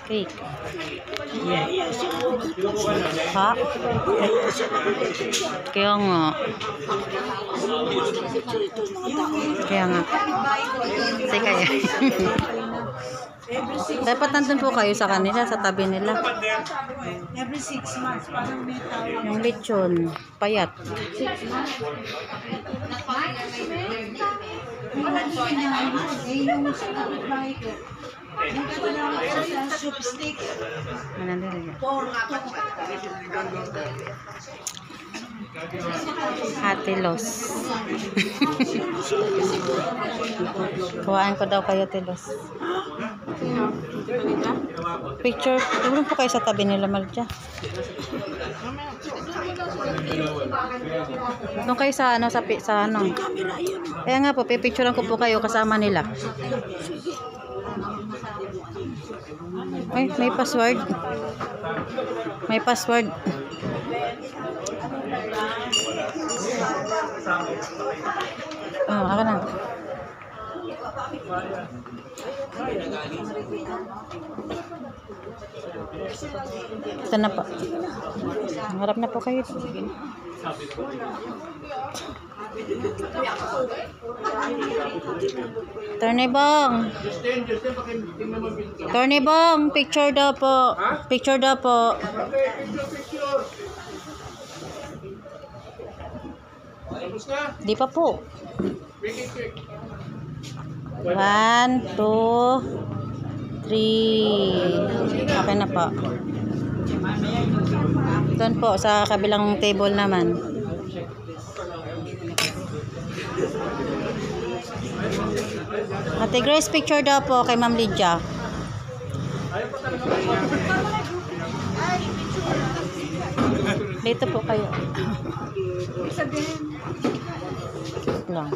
Cake. Ha? Kaya nga. Kaya nga. Kasi kaya. Dapat nandun po kayo sa kanila, sa tabi nila. Every 6 months, parang may tawag. Yung lechon, payat. 6 months? Wala din kinahain. Yung sa kapitbahay ko. Yung tinawag ko sa soup stick. Manandali yan. Pork. Hatilos. Kuhaan ko daw kayo, Tilos. Picture. Tulong po kayo sa tabi nila, Malja. Doon kayo sa ano, sa ano. Kaya nga po, pipicturean ko po kayo kasama nila. Ay, may password. May password. Oh, ako na. Ito na po. Harap na po kayo. Tornibong. Tornibong, picture daw po. Picture daw po. Di pa po. 1, 2, 3. Okay na po. Doon po sa kabilang table naman. Ate Grace, picture daw po kay Ma'am Lydia. Dito po kayo. Lang.